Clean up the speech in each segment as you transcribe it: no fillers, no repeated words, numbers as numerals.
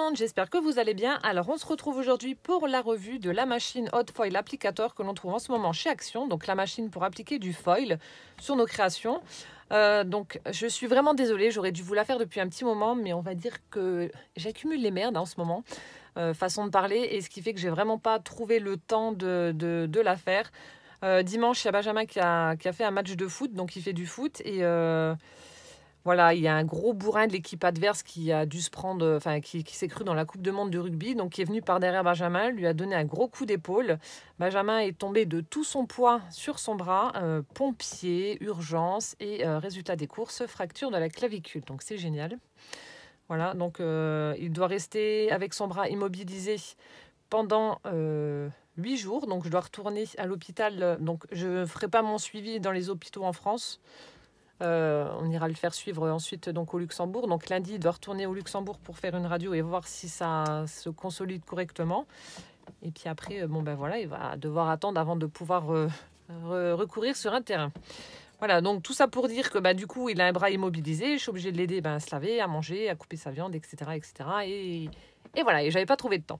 monde, j'espère que vous allez bien. Alors on se retrouve aujourd'hui pour la revue de la machine Hot Foil Applicator que l'on trouve en ce moment chez Action. Donc la machine pour appliquer du foil sur nos créations. Donc je suis vraiment désolée, j'aurais dû vous la faire depuis un petit moment, mais on va dire que j'accumule les merdes en ce moment, façon de parler, et ce qui fait que j'ai vraiment pas trouvé le temps de la faire. Dimanche, il y a Benjamin qui a fait un match de foot, donc il fait du foot, et voilà, il y a un gros bourrin de l'équipe adverse qui a dû se prendre, enfin qui s'est cru dans la Coupe du Monde de rugby, donc qui est venu par derrière Benjamin, lui a donné un gros coup d'épaule. Benjamin est tombé de tout son poids sur son bras, pompier, urgence, et résultat des courses, fracture de la clavicule. Donc c'est génial. Voilà, donc il doit rester avec son bras immobilisé pendant 8 jours. Donc je dois retourner à l'hôpital. Donc je ne ferai pas mon suivi dans les hôpitaux en France. On ira le faire suivre ensuite donc au Luxembourg. Donc lundi, il doit retourner au Luxembourg pour faire une radio et voir si ça se consolide correctement. Et puis après, bon ben voilà, il va devoir attendre avant de pouvoir recourir sur un terrain. Voilà, donc tout ça pour dire que bah, du coup, il a un bras immobilisé. Je suis obligée de l'aider à se laver, à manger, à couper sa viande, etc. etc. Et voilà, et j'avais pas trouvé de temps.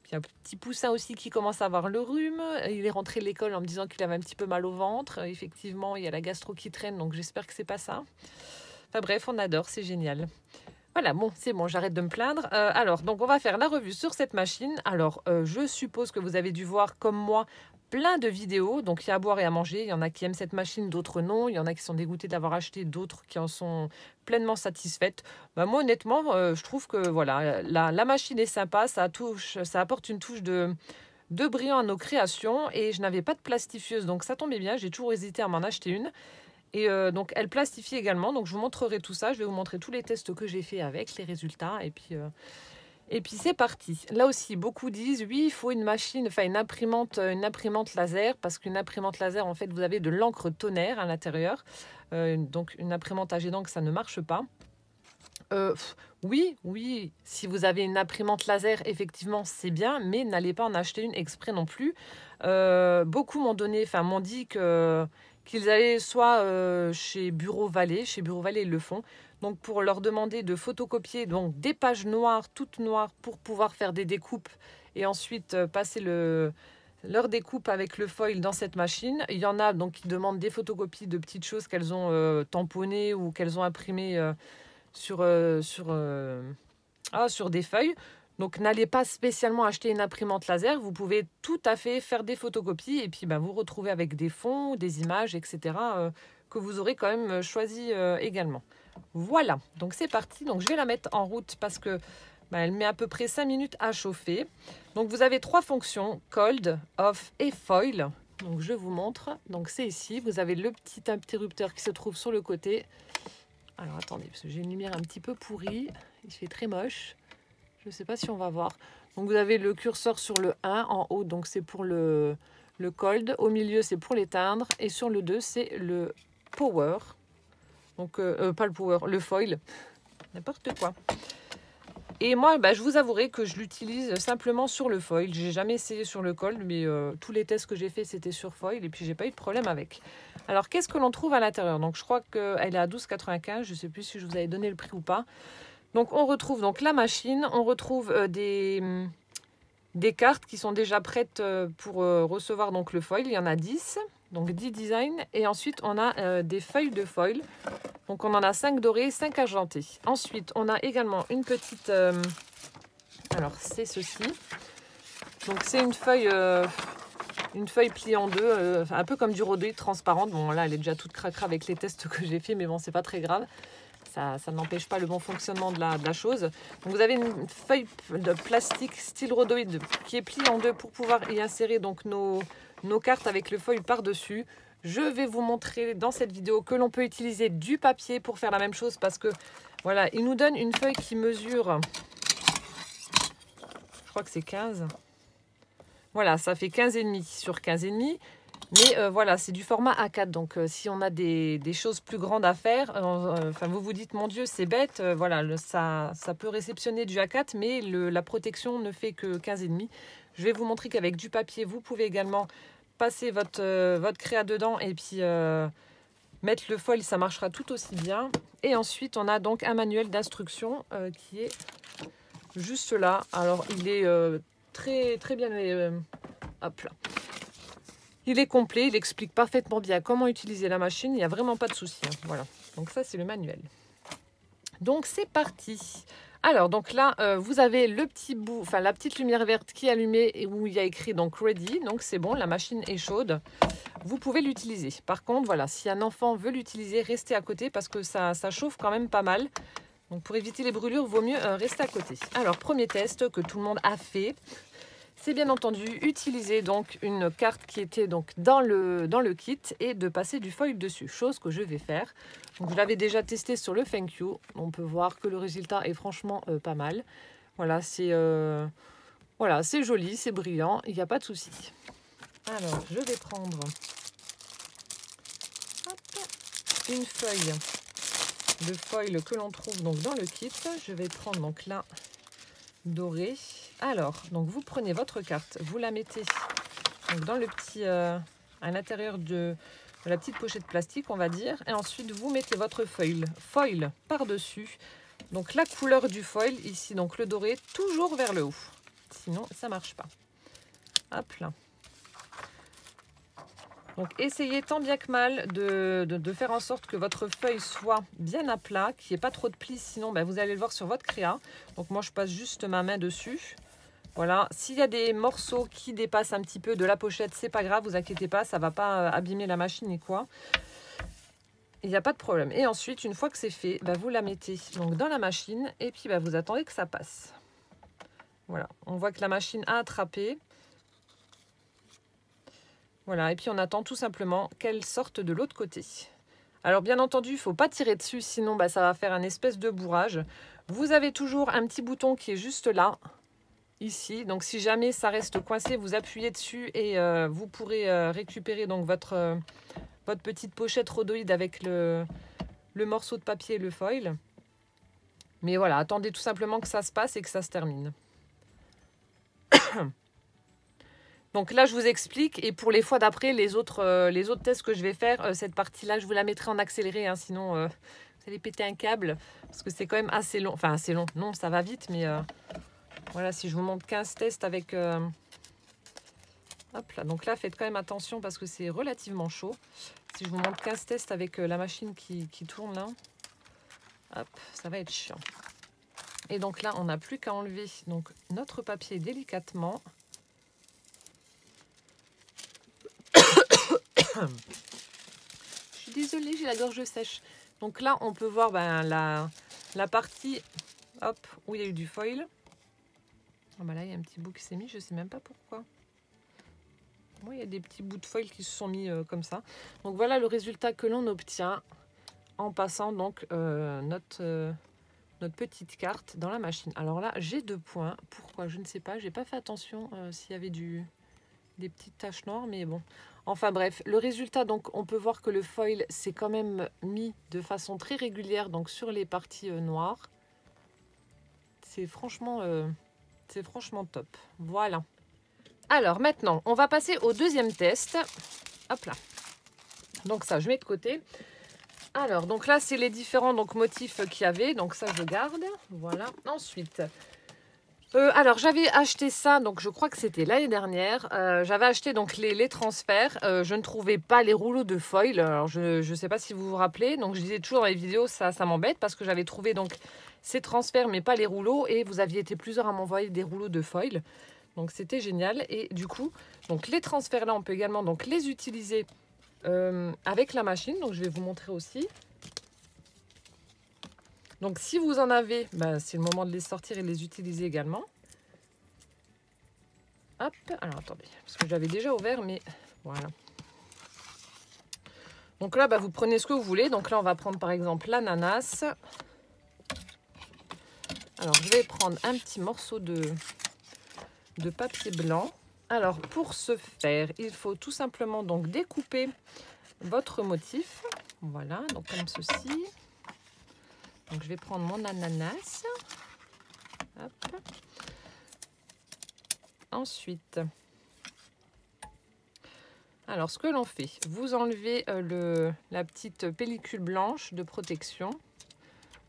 Puis un petit poussin aussi qui commence à avoir le rhume. Il est rentré de l'école en me disant qu'il avait un petit peu mal au ventre. Effectivement, il y a la gastro qui traîne, donc j'espère que c'est pas ça. Enfin bref, on adore, c'est génial. Voilà, bon, c'est bon, j'arrête de me plaindre. Alors, donc on va faire la revue sur cette machine. Alors, je suppose que vous avez dû voir, comme moi, plein de vidéos. Donc, il y a à boire et à manger. Il y en a qui aiment cette machine, d'autres non. Il y en a qui sont dégoûtés d'avoir acheté, d'autres qui en sont pleinement satisfaites. Bah, moi, honnêtement, je trouve que voilà, la machine est sympa. Ça apporte une touche de brillant à nos créations. Et je n'avais pas de plastifieuse, donc ça tombait bien. J'ai toujours hésité à m'en acheter une. Et donc, elle plastifie également. Donc, je vous montrerai tout ça. Je vais vous montrer tous les tests que j'ai fait avec, les résultats. Et puis c'est parti. Là aussi, beaucoup disent, oui, il faut une machine, enfin une imprimante laser. Parce qu'une imprimante laser, en fait, vous avez de l'encre tonnerre à l'intérieur. Donc, une imprimante à jet d'encre, ça ne marche pas. Oui, si vous avez une imprimante laser, effectivement, c'est bien. Mais n'allez pas en acheter une exprès non plus. Beaucoup m'ont dit qu'ils allaient soit chez Bureau Vallée ils le font, donc pour leur demander de photocopier donc des pages noires, toutes noires, pour pouvoir faire des découpes et ensuite passer leur découpe avec le foil dans cette machine. Il y en a donc qui demandent des photocopies de petites choses qu'elles ont tamponnées ou qu'elles ont imprimées sur des feuilles. Donc, n'allez pas spécialement acheter une imprimante laser. Vous pouvez tout à fait faire des photocopies et puis vous retrouver avec des fonds, des images, etc. Que vous aurez quand même choisi également. Voilà, donc c'est parti. Donc, je vais la mettre en route parce que elle met à peu près 5 minutes à chauffer. Donc, vous avez 3 fonctions, cold, off et foil. Donc, je vous montre. Donc, c'est ici. Vous avez le petit interrupteur qui se trouve sur le côté. Alors, attendez, parce que j'ai une lumière un petit peu pourrie. Il fait très moche. Je ne sais pas si on va voir. Donc, vous avez le curseur sur le 1 en haut. Donc, c'est pour le cold. Au milieu, c'est pour l'éteindre. Et sur le 2, c'est le power. Donc, pas le power, le foil. N'importe quoi. Et moi, je vous avouerai que je l'utilise simplement sur le foil. J'ai jamais essayé sur le cold, mais tous les tests que j'ai fait, c'était sur foil. Et puis, j'ai pas eu de problème avec. Alors, qu'est-ce que l'on trouve à l'intérieur? Donc, je crois qu'elle est à 12,95. Je ne sais plus si je vous avais donné le prix ou pas. Donc, on retrouve donc la machine. On retrouve des cartes qui sont déjà prêtes pour recevoir donc le foil. Il y en a 10. Donc, 10 designs. Et ensuite, on a des feuilles de foil. Donc, on en a 5 dorées, 5 argentées. Ensuite, on a également une petite... alors, c'est ceci. Donc, c'est une feuille pliée en deux, un peu comme du rhodoïde transparente. Bon, là, elle est déjà toute cracra avec les tests que j'ai fait, mais bon, c'est pas très grave. Ça n'empêche pas le bon fonctionnement de la chose. Donc, vous avez une feuille de plastique style rhodoïde qui est pliée en deux pour pouvoir y insérer donc nos cartes avec le foil par-dessus. Je vais vous montrer dans cette vidéo que l'on peut utiliser du papier pour faire la même chose parce que, voilà, il nous donne une feuille qui mesure, je crois que c'est 15. Voilà, ça fait 15,5 sur 15,5. Mais voilà, c'est du format A4. Donc, si on a des choses plus grandes à faire, vous vous dites, mon Dieu, c'est bête. Voilà, ça peut réceptionner du A4, mais la protection ne fait que 15,5. Je vais vous montrer qu'avec du papier, vous pouvez également passer votre créa dedans et puis mettre le foil, ça marchera tout aussi bien. Et ensuite, on a donc un manuel d'instruction qui est juste là. Alors, il est très bien... hop là. Il est complet, il explique parfaitement bien comment utiliser la machine. Il n'y a vraiment pas de souci. Hein. Voilà. Donc ça, c'est le manuel. Donc, c'est parti. Alors, donc là, vous avez le petit bout, enfin la petite lumière verte qui est allumée et où il y a écrit donc ready. Donc, c'est bon, la machine est chaude. Vous pouvez l'utiliser. Par contre, voilà, si un enfant veut l'utiliser, restez à côté parce que ça chauffe quand même pas mal. Donc, pour éviter les brûlures, vaut mieux rester à côté. Alors, premier test que tout le monde a fait. C'est bien entendu utiliser donc une carte qui était donc dans le kit et de passer du foil dessus, chose que je vais faire. Donc je l'avais déjà testé sur le Thank You. On peut voir que le résultat est franchement pas mal. Voilà, c'est joli, c'est brillant, il n'y a pas de souci. Alors, je vais prendre une feuille de foil que l'on trouve donc dans le kit. Je vais prendre donc là doré. Alors, donc vous prenez votre carte, vous la mettez donc dans le petit, à l'intérieur de la petite pochette plastique, on va dire, et ensuite vous mettez votre foil par-dessus. Donc la couleur du foil ici, donc le doré, toujours vers le haut. Sinon, ça marche pas. Hop là. Donc essayez tant bien que mal de faire en sorte que votre feuille soit bien à plat, qu'il n'y ait pas trop de plis, sinon ben, vous allez le voir sur votre créa. Donc moi je passe juste ma main dessus. Voilà, s'il y a des morceaux qui dépassent un petit peu de la pochette, c'est pas grave, vous inquiétez pas, ça va pas abîmer la machine ni quoi. Il n'y a pas de problème. Et ensuite, une fois que c'est fait, ben, vous la mettez donc dans la machine et puis ben, vous attendez que ça passe. Voilà, on voit que la machine a attrapé. Voilà, et puis on attend tout simplement qu'elle sorte de l'autre côté. Alors bien entendu, il ne faut pas tirer dessus, sinon bah, ça va faire un espèce de bourrage. Vous avez toujours un petit bouton qui est juste là, ici. Donc si jamais ça reste coincé, vous appuyez dessus et vous pourrez récupérer donc votre petite pochette rhodoïde avec le morceau de papier et le foil. Mais voilà, attendez tout simplement que ça se passe et que ça se termine. Donc là, je vous explique. Et pour les fois d'après, les autres tests que je vais faire, cette partie-là, je vous la mettrai en accéléré. Hein, sinon, vous allez péter un câble. Parce que c'est quand même assez long. Enfin, assez long. Non, ça va vite. Mais voilà, si je vous montre 15 tests avec... Hop là. Donc là, faites quand même attention parce que c'est relativement chaud. Si je vous montre 15 tests avec la machine qui tourne là, hop, ça va être chiant. Et donc là, on n'a plus qu'à enlever donc, notre papier délicatement. Je suis désolée, j'ai la gorge sèche. Donc là, on peut voir ben, la partie hop, où il y a eu du foil. Oh, ben là, il y a un petit bout qui s'est mis, je ne sais même pas pourquoi. Moi, il y a des petits bouts de foil qui se sont mis comme ça. Donc voilà le résultat que l'on obtient en passant donc notre petite carte dans la machine. Alors là, j'ai 2 points. Pourquoi? Je ne sais pas. J'ai pas fait attention s'il y avait des petites taches noires, mais bon. Enfin bref, le résultat, donc on peut voir que le foil s'est quand même mis de façon très régulière donc sur les parties noires. C'est franchement top. Voilà. Alors maintenant, on va passer au deuxième test. Hop là. Donc ça, je mets de côté. Alors, donc là, c'est les différents donc, motifs qu'il y avait. Donc ça, je garde. Voilà. Ensuite... alors j'avais acheté ça, donc je crois que c'était l'année dernière. J'avais acheté donc les transferts. Je ne trouvais pas les rouleaux de foil. Alors je ne sais pas si vous vous rappelez. Donc je disais toujours dans les vidéos, ça m'embête parce que j'avais trouvé donc ces transferts mais pas les rouleaux. Et vous aviez été plusieurs à m'envoyer des rouleaux de foil. Donc c'était génial. Et du coup, donc les transferts là, on peut également donc les utiliser avec la machine. Donc je vais vous montrer aussi. Donc, si vous en avez, ben, c'est le moment de les sortir et de les utiliser également. Hop, alors attendez, parce que j'avais déjà ouvert, mais voilà. Donc là, ben, vous prenez ce que vous voulez. Donc là, on va prendre par exemple l'ananas. Alors, je vais prendre un petit morceau de papier blanc. Alors, pour ce faire, il faut tout simplement donc découper votre motif. Voilà, donc comme ceci. Donc, je vais prendre mon ananas. Hop. Ensuite, alors ce que l'on fait, vous enlevez la petite pellicule blanche de protection.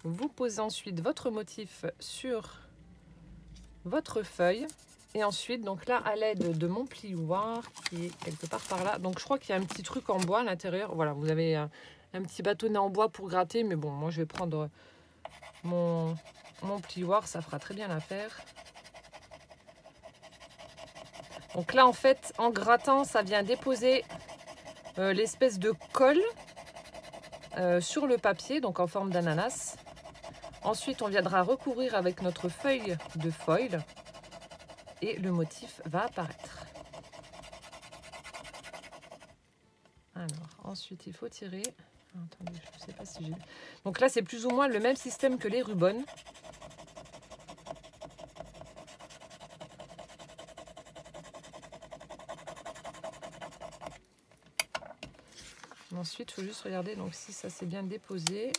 Vous posez ensuite votre motif sur votre feuille. Et ensuite, donc là, à l'aide de mon plioir, qui est quelque part par là. Donc, je crois qu'il y a un petit truc en bois à l'intérieur. Voilà, vous avez un petit bâtonnet en bois pour gratter. Mais bon, moi, je vais prendre mon plioir. Ça fera très bien l'affaire. Donc là, en fait, en grattant, ça vient déposer l'espèce de colle sur le papier, donc en forme d'ananas. Ensuite, on viendra recouvrir avec notre feuille de foil et le motif va apparaître. Alors, ensuite, il faut tirer. Attendez, je ne sais pas si j'ai... Donc là, c'est plus ou moins le même système que les rubans. Ensuite, il faut juste regarder donc, si ça s'est bien déposé.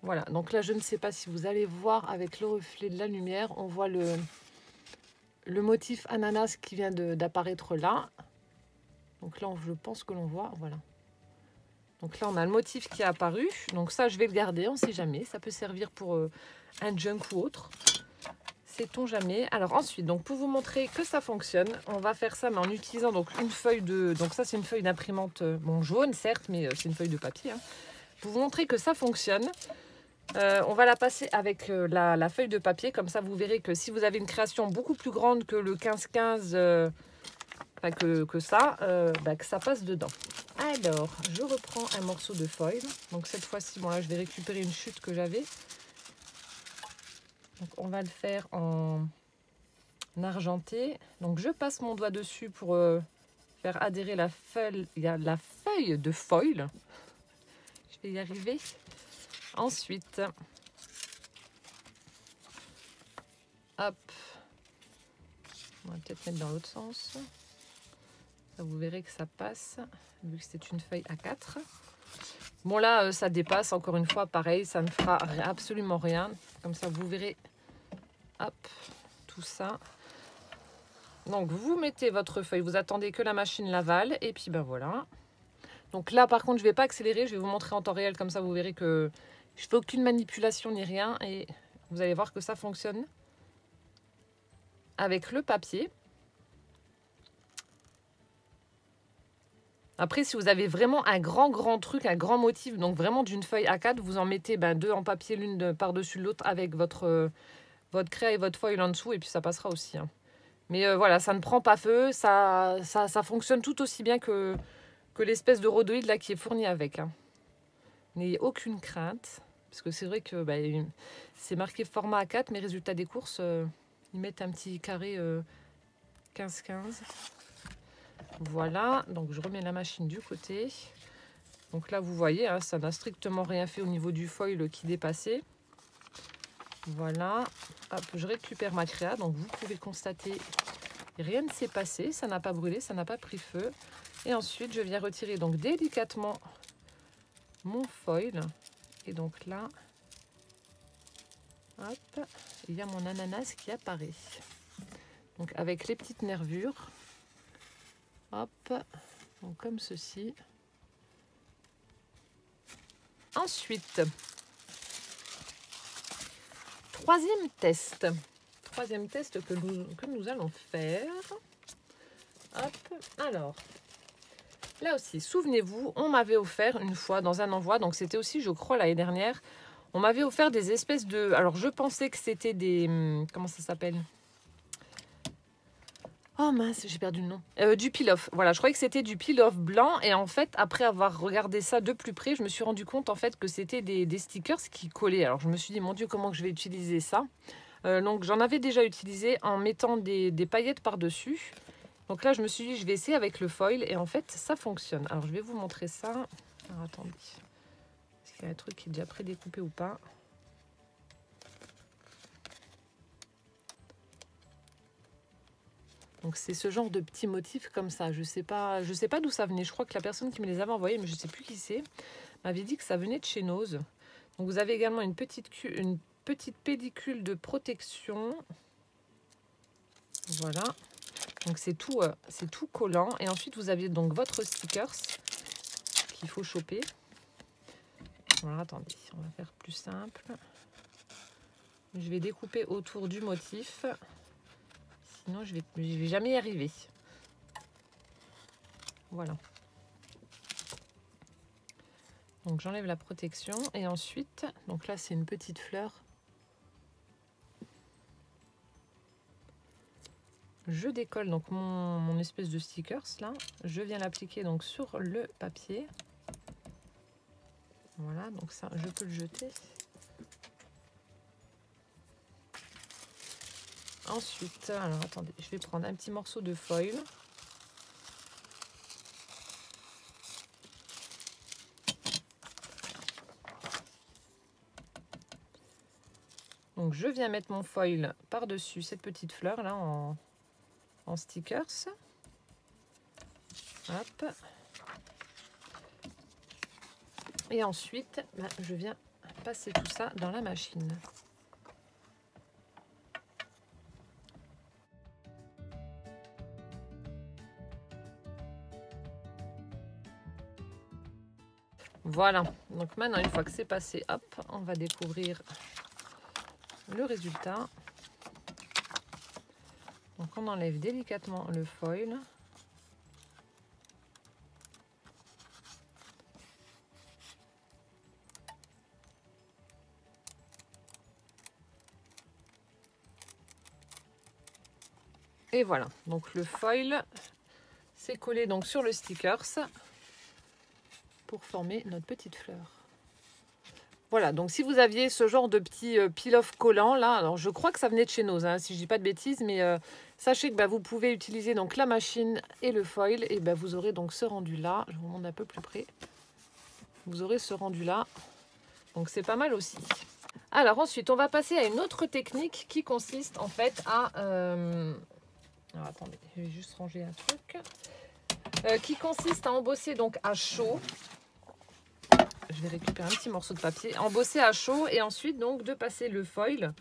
Voilà, donc là, je ne sais pas si vous allez voir avec le reflet de la lumière. On voit le motif ananas qui vient d'apparaître là. Donc là, je pense que l'on voit, voilà. Donc là, on a le motif qui est apparu. Donc ça, je vais le garder, on ne sait jamais. Ça peut servir pour un junk ou autre. Sait-on jamais. Alors ensuite, donc pour vous montrer que ça fonctionne, on va faire ça mais en utilisant donc une feuille de... Donc ça, c'est une feuille d'imprimante, bon, jaune certes, mais c'est une feuille de papier. Hein. Pour vous montrer que ça fonctionne, on va la passer avec la feuille de papier. Comme ça, vous verrez que si vous avez une création beaucoup plus grande que le 15-15... Enfin, que ça passe dedans. Alors, je reprends un morceau de foil. Donc cette fois-ci, bon là, je vais récupérer une chute que j'avais. Donc on va le faire en argenté. Donc je passe mon doigt dessus pour faire adhérer la feuille de foil. Je vais y arriver. Ensuite, hop, on va peut-être mettre dans l'autre sens. Ça, vous verrez que ça passe, vu que c'est une feuille A4. Bon là, ça dépasse, encore une fois, pareil, ça ne fera absolument rien. Comme ça, vous verrez, hop, tout ça. Donc, vous mettez votre feuille, vous attendez que la machine l'avale, et puis ben voilà. Donc là, par contre, je ne vais pas accélérer, je vais vous montrer en temps réel, comme ça, vous verrez que je ne fais aucune manipulation ni rien, et vous allez voir que ça fonctionne avec le papier. Après, si vous avez vraiment un grand truc, un grand motif, donc vraiment d'une feuille A4, vous en mettez deux en papier, l'une par-dessus l'autre avec votre craie et votre foil en dessous, et puis ça passera aussi. Hein. Mais voilà, ça ne prend pas feu, ça fonctionne tout aussi bien que l'espèce de rhodoïde là qui est fournie avec. Hein. N'ayez aucune crainte, parce que c'est vrai que c'est marqué format A4, mais résultat des courses, ils mettent un petit carré 15-15. Voilà, donc je remets la machine du côté. Donc là, vous voyez, hein, ça n'a strictement rien fait au niveau du foil qui dépassait. Voilà, hop, je récupère ma créa. Donc vous pouvez constater, rien ne s'est passé, ça n'a pas brûlé, ça n'a pas pris feu. Et ensuite, je viens retirer donc délicatement mon foil. Et donc là, hop, il y a mon ananas qui apparaît. Donc avec les petites nervures. Hop, donc comme ceci. Ensuite, troisième test que nous allons faire. Hop, alors, là aussi, souvenez-vous, on m'avait offert une fois dans un envoi, donc c'était aussi, je crois, l'année dernière, on m'avait offert des espèces de... Alors, je pensais que c'était des... Comment ça s'appelle ? Oh mince, j'ai perdu le nom. Du peel-off. Voilà, je croyais que c'était du peel-off blanc. Et en fait, après avoir regardé ça de plus près, je me suis rendu compte en fait que c'était des stickers qui collaient. Alors, je me suis dit, mon Dieu, comment que je vais utiliser ça? Donc, j'en avais déjà utilisé en mettant des paillettes par-dessus. Donc là, je me suis dit, je vais essayer avec le foil. Et en fait, ça fonctionne. Alors, je vais vous montrer ça. Alors, attendez. Est-ce qu'il y a un truc qui est déjà prédécoupé ou pas? Donc c'est ce genre de petits motifs comme ça. Je sais pas d'où ça venait. Je crois que la personne qui me les avait envoyés, mais je ne sais plus qui c'est, m'avait dit que ça venait de chez Nose. Donc vous avez également une petite pellicule de protection. Voilà. Donc c'est tout collant. Et ensuite vous avez donc votre stickers qu'il faut choper. Voilà, attendez, on va faire plus simple. Je vais découper autour du motif. Sinon, je vais jamais y arriver. Voilà. Donc j'enlève la protection et ensuite, donc là c'est une petite fleur. Je décolle donc mon espèce de stickers là. Je viens l'appliquer donc sur le papier. Voilà, donc ça je peux le jeter. Ensuite, alors attendez, je vais prendre un petit morceau de foil. Donc je viens mettre mon foil par-dessus cette petite fleur là en stickers. Hop. Et ensuite, je viens passer tout ça dans la machine. Voilà, donc maintenant une fois que c'est passé, hop, on va découvrir le résultat. Donc on enlève délicatement le foil. Et voilà, donc le foil s'est collé donc sur le stickers pour former notre petite fleur. Voilà, donc si vous aviez ce genre de petit peel-off collant là, alors je crois que ça venait de chez Nose, hein, si je dis pas de bêtises, mais sachez que vous pouvez utiliser donc la machine et le foil et vous aurez donc ce rendu là. Je vous montre un peu plus près. Vous aurez ce rendu là, donc c'est pas mal aussi. Alors ensuite, on va passer à une autre technique qui consiste en fait à... Alors attendez, je vais juste ranger un truc. Qui consiste à embosser donc à chaud. Je vais récupérer un petit morceau de papier. Embosser à chaud et ensuite donc de passer le foil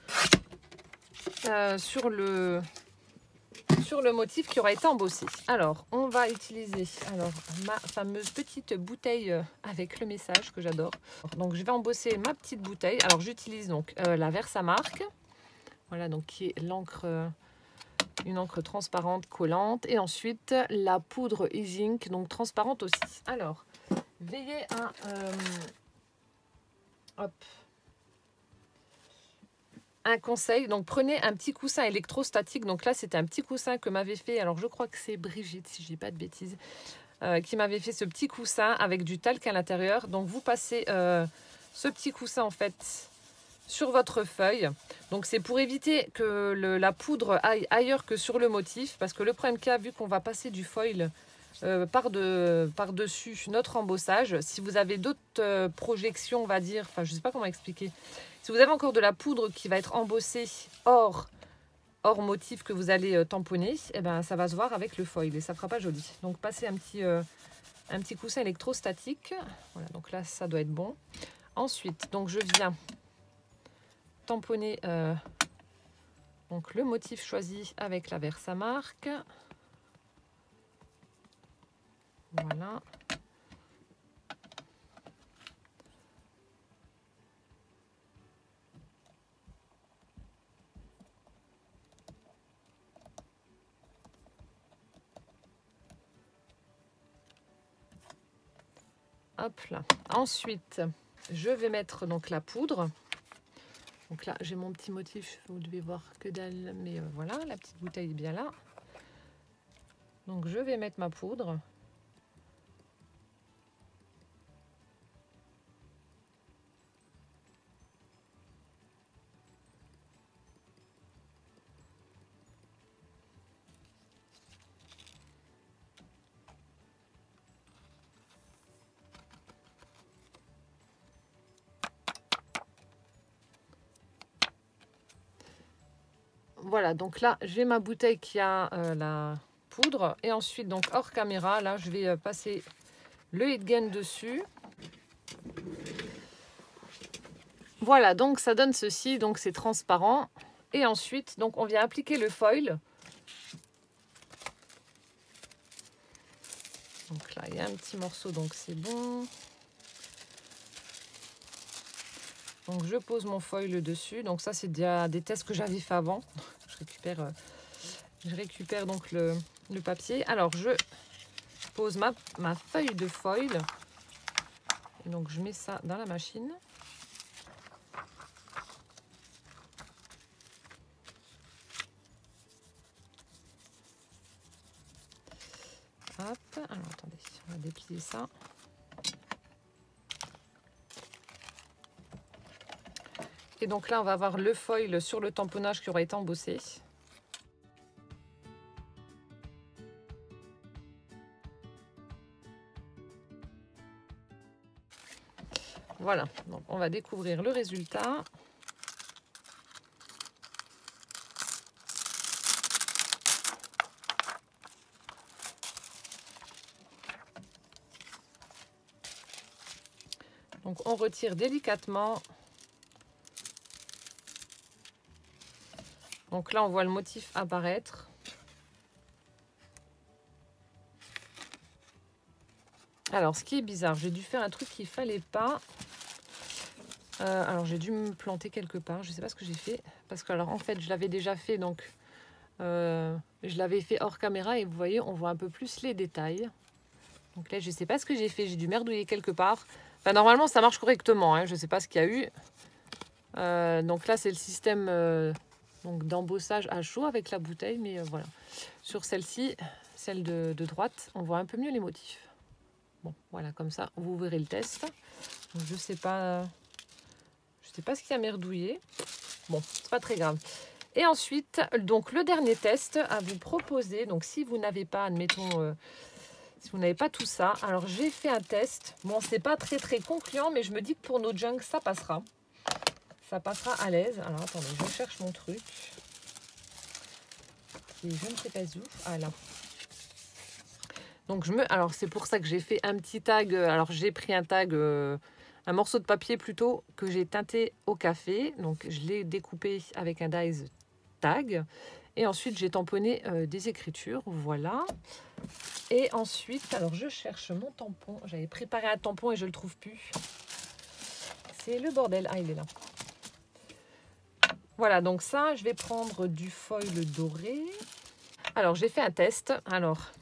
sur le motif qui aura été embossé. Alors, on va utiliser ma fameuse petite bouteille avec le message que j'adore. Donc, je vais embosser ma petite bouteille. Alors, j'utilise donc la Versamark. Voilà, donc qui est l'encre, une encre transparente collante. Et ensuite, la poudre e-ink, donc transparente aussi. Alors, veillez à... hop. Un conseil, donc prenez un petit coussin électrostatique. Donc là, c'était un petit coussin que m'avait fait, alors je crois que c'est Brigitte, si je dis pas de bêtises, qui m'avait fait ce petit coussin avec du talc à l'intérieur. Donc vous passez ce petit coussin en fait sur votre feuille. Donc c'est pour éviter que la poudre aille ailleurs que sur le motif, parce que le problème qu'il y a, vu qu'on va passer du foil par-dessus notre embossage, si vous avez d'autres projections, on va dire, enfin je sais pas comment expliquer, si vous avez encore de la poudre qui va être embossée hors motif que vous allez tamponner, et ça va se voir avec le foil et ça ne fera pas joli. Donc passez un petit coussin électrostatique. Voilà, donc là ça doit être bon. Ensuite, donc je viens tamponner donc le motif choisi avec la Versamark. Voilà. Hop là. Ensuite, je vais mettre donc la poudre. Donc là, j'ai mon petit motif. Vous devez voir que dalle, mais voilà, la petite bouteille est bien là. Donc je vais mettre ma poudre. Voilà, donc là, j'ai ma bouteille qui a la poudre. Et ensuite, donc hors caméra, là, je vais passer le heat gun dessus. Voilà, donc ça donne ceci, donc c'est transparent. Et ensuite, donc on vient appliquer le foil. Donc là, il y a un petit morceau, donc c'est bon. Donc je pose mon foil dessus. Donc ça c'est déjà des tests que j'avais fait avant. Je récupère donc le papier. Alors je pose ma feuille de foil. Et donc je mets ça dans la machine. Hop, alors attendez, on va déplier ça. Et donc là, on va avoir le foil sur le tamponnage qui aura été embossé. Voilà, donc on va découvrir le résultat. Donc on retire délicatement. Donc là on voit le motif apparaître. Alors ce qui est bizarre, j'ai dû faire un truc qu'il ne fallait pas. Alors j'ai dû me planter quelque part, je ne sais pas ce que j'ai fait. Parce que alors en fait je l'avais déjà fait, donc je l'avais fait hors caméra et vous voyez on voit un peu plus les détails. Donc là je ne sais pas ce que j'ai fait, j'ai dû merdouiller quelque part. Enfin, normalement ça marche correctement, hein, je ne sais pas ce qu'il y a eu. Donc là c'est le système d'embossage à chaud avec la bouteille, mais voilà. Sur celle-ci, celle de droite, on voit un peu mieux les motifs. Bon voilà, comme ça vous verrez le test. Donc, je sais pas ce qu'il y a merdouillé. Bon, c'est pas très grave. Et ensuite, donc le dernier test à vous proposer. Donc si vous n'avez pas, admettons, si vous n'avez pas tout ça, alors j'ai fait un test. Bon, c'est pas très concluant, mais je me dis que pour nos junks, ça passera. Ça passera à l'aise. Alors attendez, je cherche mon truc. Et je ne sais pas où. Ah là. Donc alors c'est pour ça que j'ai fait un petit tag. Alors j'ai pris un tag, un morceau de papier plutôt que j'ai teinté au café. Donc je l'ai découpé avec un dies tag. Et ensuite j'ai tamponné des écritures. Voilà. Et ensuite, alors je cherche mon tampon. J'avais préparé un tampon et je le trouve plus. C'est le bordel. Ah, il est là. Voilà, donc ça, je vais prendre du foil doré. Alors, j'ai fait un test. Alors,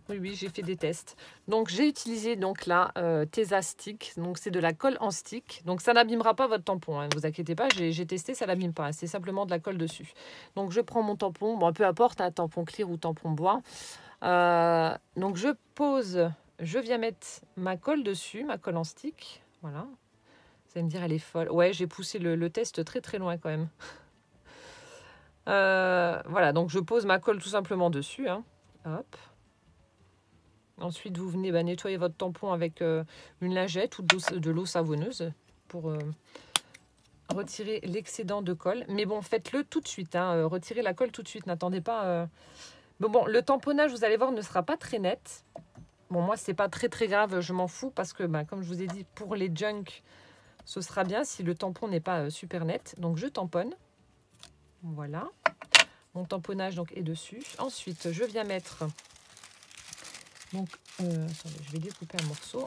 oui, j'ai fait des tests. Donc, j'ai utilisé donc là Tesa Stick. Donc, c'est de la colle en stick. Donc, ça n'abîmera pas votre tampon. Ne vous inquiétez pas, j'ai testé, ça n'abîme pas. C'est simplement de la colle dessus. Donc, je prends mon tampon. Bon, peu importe, un tampon clear ou tampon bois. Donc, je viens mettre ma colle dessus, ma colle en stick. Voilà. Vous allez me dire, elle est folle. Ouais, j'ai poussé le test très loin quand même. Voilà, donc je pose ma colle tout simplement dessus. Hein. Hop. Ensuite, vous venez nettoyer votre tampon avec une lingette ou de l'eau savonneuse pour retirer l'excédent de colle. Mais bon, faites-le tout de suite. Hein. Retirez la colle tout de suite. N'attendez pas. Bon, le tamponnage, vous allez voir, ne sera pas très net. Bon, moi, c'est pas très grave. Je m'en fous parce que, comme je vous ai dit, pour les junks, ce sera bien si le tampon n'est pas super net. Donc, je tamponne. Voilà. Mon tamponnage donc, est dessus. Ensuite, je viens mettre... Donc, attendez, je vais découper un morceau.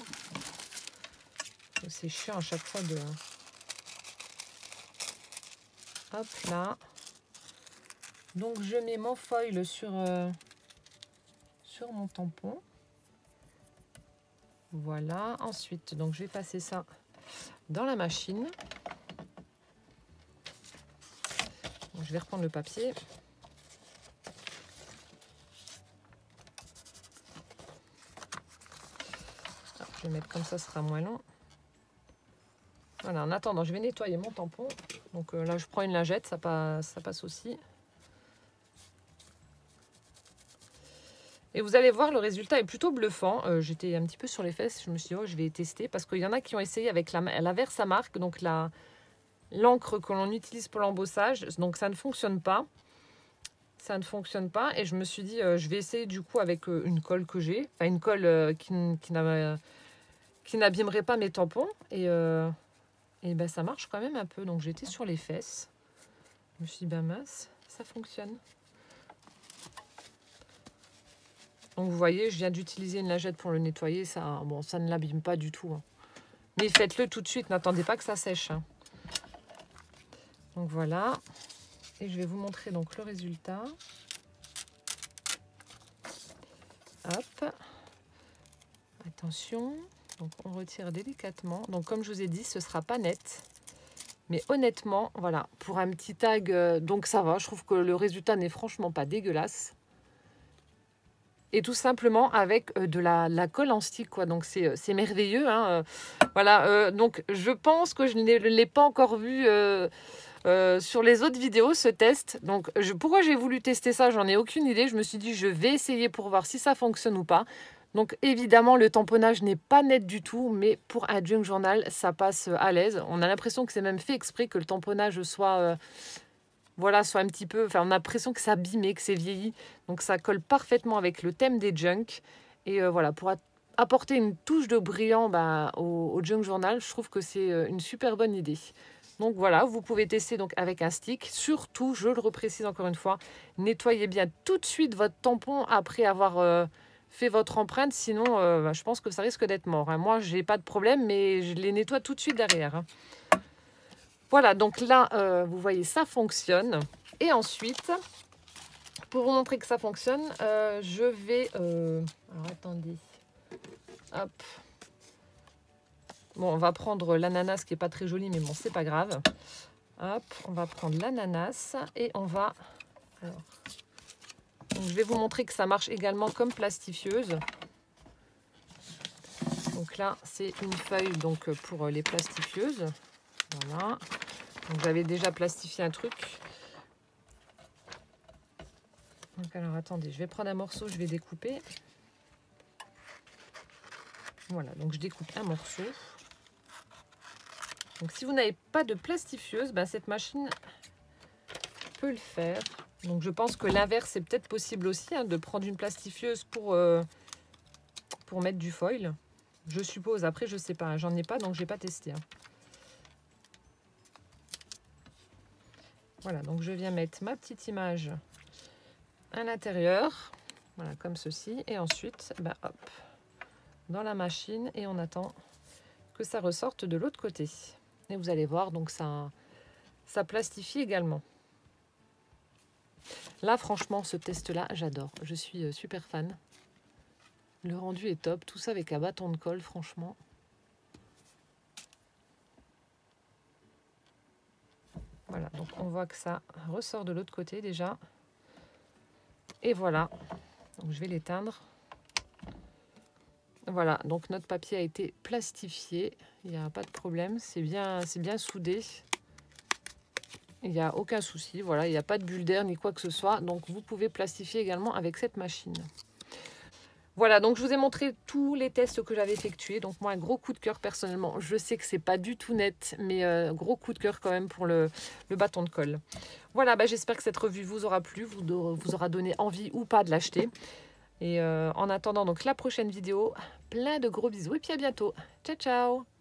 C'est chiant à chaque fois de... Hop là. Donc, je mets mon foil sur mon tampon. Voilà. Ensuite, donc, je vais passer ça dans la machine. Donc, je vais reprendre le papier. Alors, je vais mettre comme ça, ce sera moins long. Voilà, en attendant, je vais nettoyer mon tampon. Donc là, je prends une lingette, ça passe aussi. Et vous allez voir, le résultat est plutôt bluffant. J'étais un petit peu sur les fesses, je me suis dit, oh, je vais tester. Parce qu'il y en a qui ont essayé avec la Versamark, donc l'encre que l'on utilise pour l'embossage. Donc ça ne fonctionne pas. Ça ne fonctionne pas. Et je me suis dit, je vais essayer du coup avec une colle que j'ai. Enfin, une colle qui n'abîmerait pas mes tampons. Et ben, ça marche quand même un peu. Donc j'étais sur les fesses. Je me suis dit, ben mince, ça fonctionne. Donc vous voyez, je viens d'utiliser une lingette pour le nettoyer. Ça ne l'abîme pas du tout. Hein. Mais faites-le tout de suite, n'attendez pas que ça sèche. Hein. Donc voilà. Et je vais vous montrer donc le résultat. Hop. Attention. Donc on retire délicatement. Donc comme je vous ai dit, ce ne sera pas net. Mais honnêtement, voilà, pour un petit tag, donc ça va. Je trouve que le résultat n'est franchement pas dégueulasse. Et tout simplement avec de la colle en stick, quoi. Donc c'est merveilleux. Hein. Voilà, donc je pense que je ne l'ai pas encore vu sur les autres vidéos, ce test. Donc pourquoi j'ai voulu tester ça, j'en ai aucune idée. Je me suis dit, je vais essayer pour voir si ça fonctionne ou pas. Donc évidemment, le tamponnage n'est pas net du tout, mais pour un junk journal, ça passe à l'aise. On a l'impression que c'est même fait exprès que le tamponnage soit... voilà, soit un petit peu... Enfin, on a l'impression que c'est abîmé, que c'est vieilli. Donc, ça colle parfaitement avec le thème des junk. Et voilà, pour apporter une touche de brillant au junk journal, je trouve que c'est une super bonne idée. Donc, voilà, vous pouvez tester donc avec un stick. Surtout, je le reprécise encore une fois, nettoyez bien tout de suite votre tampon après avoir fait votre empreinte. Sinon, je pense que ça risque d'être mort. Hein. Moi, je n'ai pas de problème, mais je les nettoie tout de suite derrière. Hein. Voilà, donc là, vous voyez, ça fonctionne. Et ensuite, pour vous montrer que ça fonctionne, je vais... alors, attendez. Hop. Bon, on va prendre l'ananas qui n'est pas très joli, mais bon, c'est pas grave. Hop, on va prendre l'ananas et on va... Alors, donc, je vais vous montrer que ça marche également comme plastifieuse. Donc là, c'est une feuille donc, pour les plastifieuses. Voilà. Donc j'avais déjà plastifié un truc. Donc alors attendez, je vais prendre un morceau, je vais découper. Voilà, donc je découpe un morceau. Donc si vous n'avez pas de plastifieuse, cette machine peut le faire. Donc je pense que l'inverse est peut-être possible aussi, hein, de prendre une plastifieuse pour mettre du foil. Je suppose, après je sais pas, j'en ai pas donc je n'ai pas testé. Hein. Voilà, donc je viens mettre ma petite image à l'intérieur, voilà, comme ceci. Et ensuite, hop, dans la machine et on attend que ça ressorte de l'autre côté. Et vous allez voir, donc ça plastifie également. Là, franchement, ce test-là, j'adore. Je suis super fan. Le rendu est top. Tout ça avec un bâton de colle, franchement. Voilà, donc on voit que ça ressort de l'autre côté déjà. Et voilà, donc je vais l'éteindre. Voilà, donc notre papier a été plastifié. Il n'y a pas de problème, c'est bien soudé. Il n'y a aucun souci, voilà, il n'y a pas de bulle d'air ni quoi que ce soit. Donc vous pouvez plastifier également avec cette machine. Voilà, donc je vous ai montré tous les tests que j'avais effectués. Donc moi, un gros coup de cœur personnellement. Je sais que c'est pas du tout net, mais gros coup de cœur quand même pour le bâton de colle. Voilà, j'espère que cette revue vous aura plu, vous aura donné envie ou pas de l'acheter. Et en attendant donc la prochaine vidéo, plein de gros bisous et puis à bientôt. Ciao, ciao!